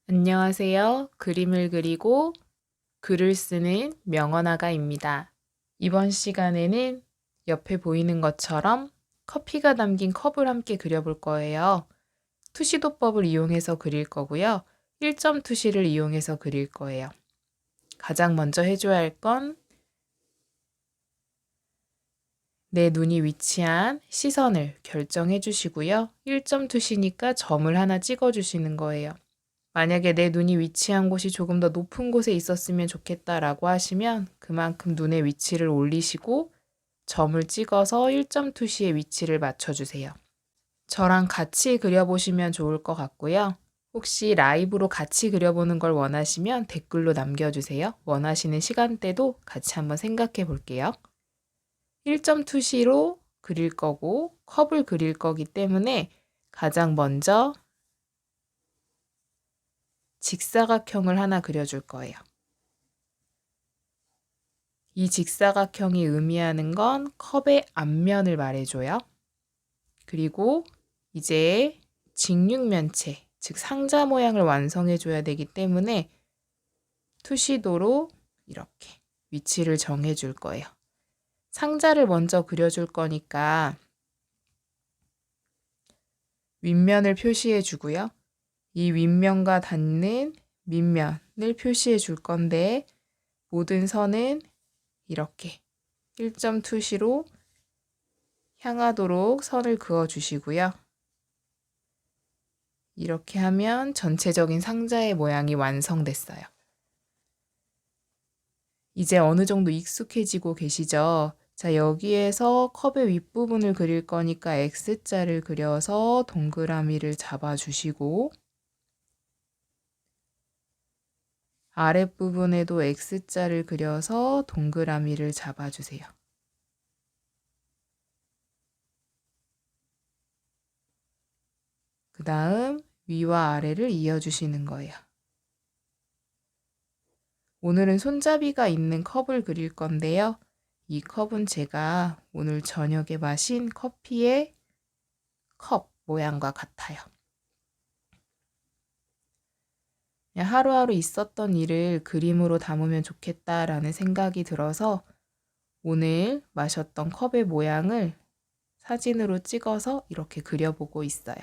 안녕하세요. 그림을 그리고 글을 쓰는 명언아가입니다. 이번 시간에는 옆에 보이는 것처럼 커피가 담긴 컵을 함께 그려볼 거예요. 투시도법을 이용해서 그릴 거고요. 1점 투시를 이용해서 그릴 거예요. 가장 먼저 해줘야 할 건 내 눈이 위치한 시선을 결정해 주시고요. 1점 투시니까 점을 하나 찍어 주시는 거예요. 만약에 내 눈이 위치한 곳이 조금 더 높은 곳에 있었으면 좋겠다라고 하시면 그만큼 눈의 위치를 올리시고 점을 찍어서 1점 투시의 위치를 맞춰주세요. 저랑 같이 그려보시면 좋을 것 같고요. 혹시 라이브로 같이 그려보는 걸 원하시면 댓글로 남겨주세요. 원하시는 시간대도 같이 한번 생각해 볼게요. 1점 투시로 그릴 거고 컵을 그릴 거기 때문에 가장 먼저 직사각형을 하나 그려줄 거예요. 이 직사각형이 의미하는 건 컵의 앞면을 말해줘요. 그리고 이제 직육면체, 즉 상자 모양을 완성해줘야 되기 때문에 투시도로 이렇게 위치를 정해줄 거예요. 상자를 먼저 그려줄 거니까 윗면을 표시해 주고요. 이 윗면과 닿는 밑면을 표시해 줄 건데 모든 선은 이렇게 1점 투시로 향하도록 선을 그어 주시고요. 이렇게 하면 전체적인 상자의 모양이 완성됐어요. 이제 어느 정도 익숙해지고 계시죠? 자, 여기에서 컵의 윗부분을 그릴 거니까 X자를 그려서 동그라미를 잡아주시고 아랫부분에도 X자를 그려서 동그라미를 잡아주세요. 그 다음 위와 아래를 이어주시는 거예요. 오늘은 손잡이가 있는 컵을 그릴 건데요. 이 컵은 제가 오늘 저녁에 마신 커피의 컵 모양과 같아요. 그냥 하루하루 있었던 일을 그림으로 담으면 좋겠다라는 생각이 들어서 오늘 마셨던 컵의 모양을 사진으로 찍어서 이렇게 그려보고 있어요.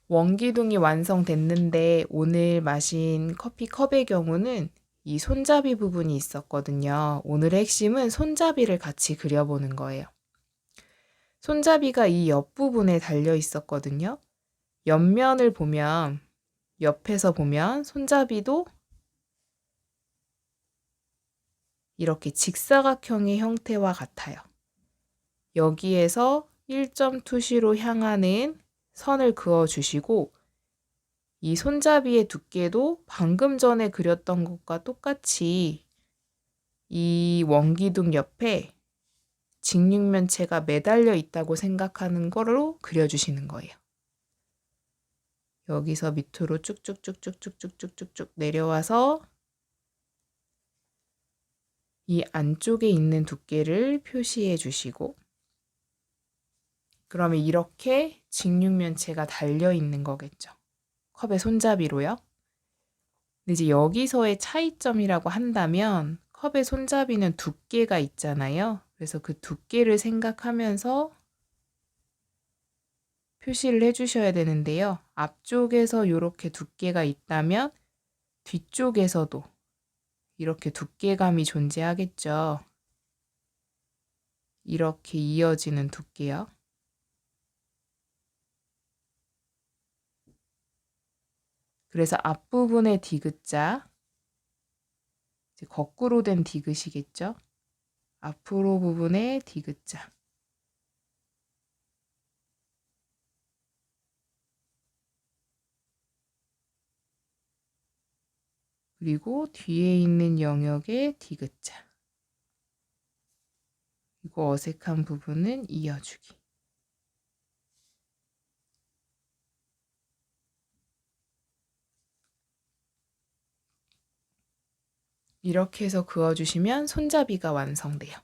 원기둥이 완성됐는데 오늘 마신 커피 컵의 경우는 이 손잡이 부분이 있었거든요. 오늘의 핵심은 손잡이를 같이 그려보는 거예요. 손잡이가 이 옆부분에 달려 있었거든요. 옆면을 보면, 옆에서 보면 손잡이도 이렇게 직사각형의 형태와 같아요. 여기에서 1점 투시로 향하는 선을 그어 주시고 이 손잡이의 두께도 방금 전에 그렸던 것과 똑같이 이 원기둥 옆에 직육면체가 매달려 있다고 생각하는 거로 그려주시는 거예요. 여기서 밑으로 쭉쭉쭉쭉쭉쭉쭉쭉 내려와서 이 안쪽에 있는 두께를 표시해 주시고 그러면 이렇게 직육면체가 달려 있는 거겠죠. 컵의 손잡이로요. 근데 이제 여기서의 차이점이라고 한다면 컵의 손잡이는 두께가 있잖아요. 그래서 그 두께를 생각하면서 표시를 해주셔야 되는데요. 앞쪽에서 이렇게 두께가 있다면 뒤쪽에서도 이렇게 두께감이 존재하겠죠. 이렇게 이어지는 두께요. 그래서 앞부분의 디귿자, 거꾸로 된 디귿이겠죠. 앞으로 부분의 디귿자. 그리고 뒤에 있는 영역의 디귿자. 그리고 어색한 부분은 이어주기. 이렇게 해서 그어주시면 손잡이가 완성돼요.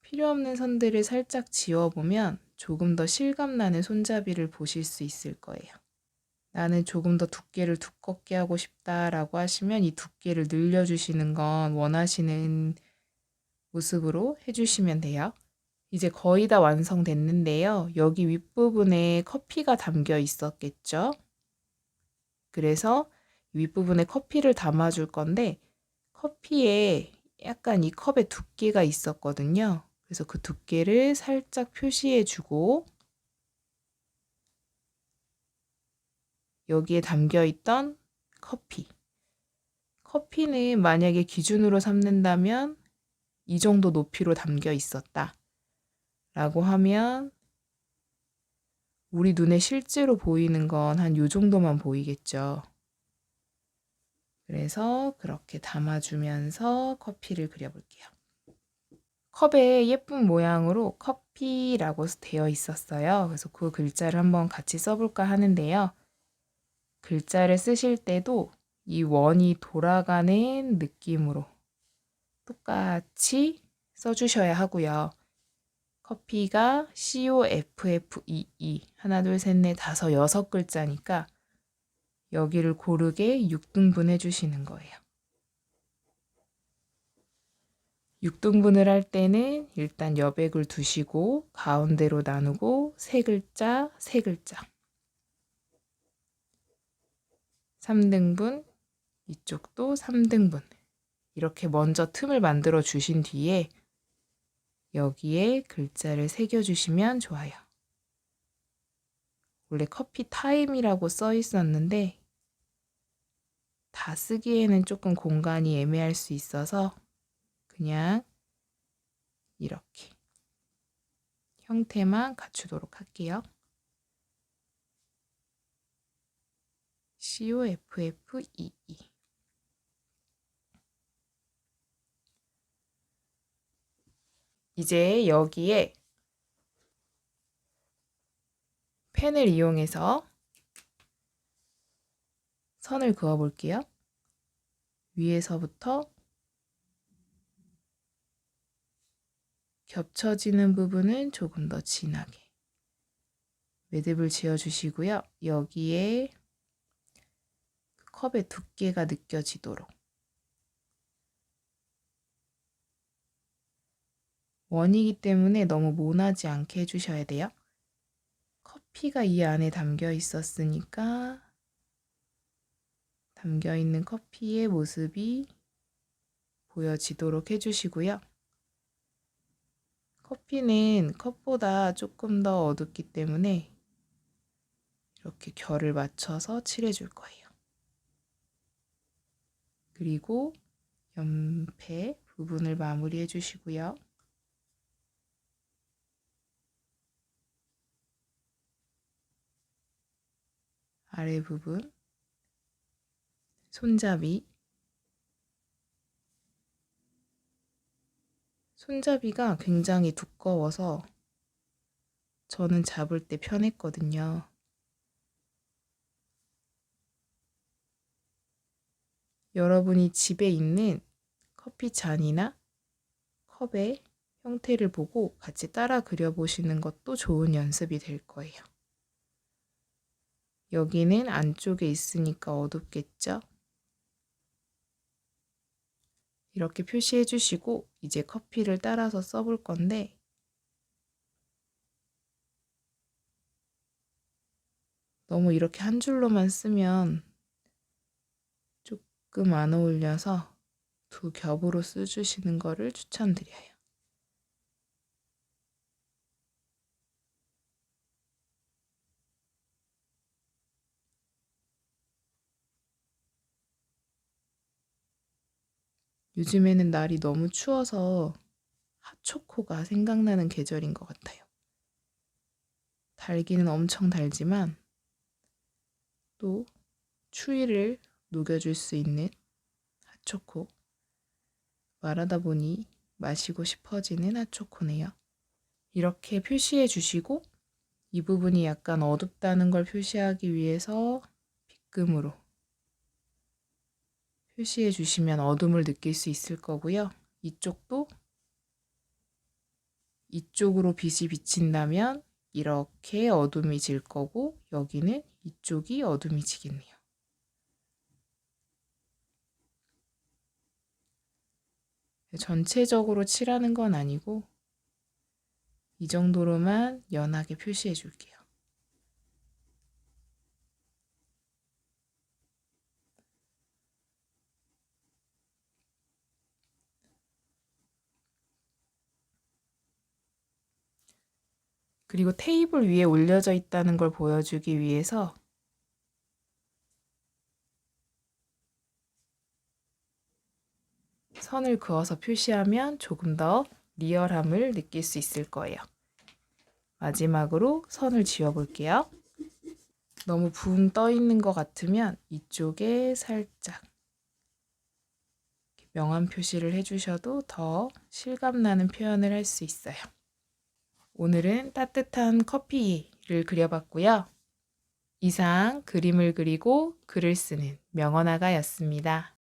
필요 없는 선들을 살짝 지워보면 조금 더 실감나는 손잡이를 보실 수 있을 거예요. 나는 조금 더 두께를 두껍게 하고 싶다라고 하시면 이 두께를 늘려주시는 건 원하시는 모습으로 해주시면 돼요. 이제 거의 다 완성됐는데요. 여기 윗부분에 커피가 담겨 있었겠죠? 그래서 윗부분에 커피를 담아줄 건데 커피에 약간 이 컵에 두께가 있었거든요. 그래서 그 두께를 살짝 표시해주고 여기에 담겨있던 커피는 만약에 기준으로 삼는다면 이 정도 높이로 담겨 있었다 라고 하면 우리 눈에 실제로 보이는 건 한 요 정도만 보이겠죠. 그래서 그렇게 담아주면서 커피를 그려볼게요. 컵에 예쁜 모양으로 커피라고 되어 있었어요. 그래서 그 글자를 한번 같이 써볼까 하는데요. 글자를 쓰실 때도 이 원이 돌아가는 느낌으로 똑같이 써주셔야 하고요. 커피가 COFFEE 하나 둘 셋 넷 다섯 여섯 글자니까 여기를 고르게 6등분 해주시는 거예요. 6등분을 할 때는 일단 여백을 두시고 가운데로 나누고 세 글자, 세 글자. 3등분, 이쪽도 3등분. 이렇게 먼저 틈을 만들어 주신 뒤에 여기에 글자를 새겨 주시면 좋아요. 원래 커피 타임이라고 써 있었는데 다 쓰기에는 조금 공간이 애매할 수 있어서 그냥 이렇게 형태만 갖추도록 할게요. COFFEE. 이제 여기에 펜을 이용해서 선을 그어 볼게요. 위에서부터 겹쳐지는 부분은 조금 더 진하게 매듭을 지어 주시고요. 여기에 컵의 두께가 느껴지도록 원이기 때문에 너무 모나지 않게 해주셔야 돼요. 커피가 이 안에 담겨 있었으니까 담겨 있는 커피의 모습이 보여지도록 해주시고요. 커피는 컵보다 조금 더 어둡기 때문에 이렇게 결을 맞춰서 칠해줄 거예요. 그리고 옆에 부분을 마무리해 주시고요. 아래 부분, 손잡이가 굉장히 두꺼워서 저는 잡을 때 편했거든요. 여러분이 집에 있는 커피 잔이나 컵의 형태를 보고 같이 따라 그려보시는 것도 좋은 연습이 될 거예요. 여기는 안쪽에 있으니까 어둡겠죠? 이렇게 표시해 주시고 이제 커피를 따라서 써볼 건데 너무 이렇게 한 줄로만 쓰면 조금 안 어울려서 두 겹으로 써주시는 거를 추천드려요. 요즘에는 날이 너무 추워서 핫초코가 생각나는 계절인 것 같아요. 달기는 엄청 달지만 또 추위를 녹여줄 수 있는 핫초코. 말하다 보니 마시고 싶어지는 핫초코네요. 이렇게 표시해 주시고 이 부분이 약간 어둡다는 걸 표시하기 위해서 빗금으로 표시해 주시면 어둠을 느낄 수 있을 거고요. 이쪽도 이쪽으로 빛이 비친다면 이렇게 어둠이 질 거고 여기는 이쪽이 어둠이 지겠네요. 전체적으로 칠하는 건 아니고 이 정도로만 연하게 표시해 줄게요. 그리고 테이블 위에 올려져 있다는 걸 보여주기 위해서 선을 그어서 표시하면 조금 더 리얼함을 느낄 수 있을 거예요. 마지막으로 선을 지워 볼게요. 너무 붕 떠 있는 것 같으면 이쪽에 살짝 명암 표시를 해주셔도 더 실감나는 표현을 할 수 있어요. 오늘은 따뜻한 커피를 그려봤고요. 이상 그림을 그리고 글을 쓰는 명언아가였습니다.